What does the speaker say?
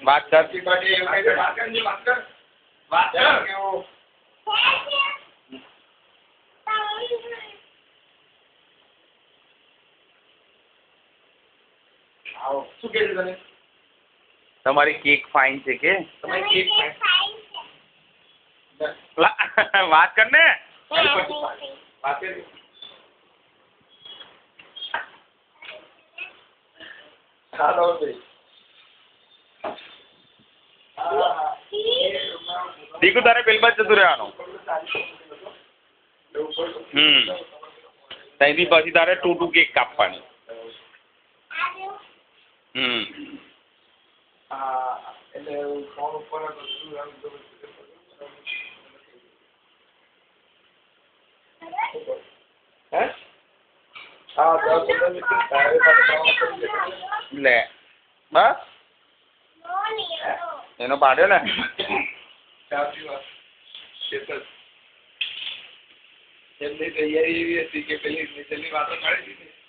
વાત કર શું કે તને તમારી કેક ફાઇન છે કે તમારી કેક વાત કર ને વાત કરી હાલો દીકુ તારે પેલ બાદ જતું રહેવાનું ત્યાંથી પછી તારે 2 કેક કાપવાની એટલે ફોન ઉપર લે બસ એનો પાડ્યો ને એમની તૈયારી એવી હતી કે પેલી નીચેની વાતો કાઢી દીધી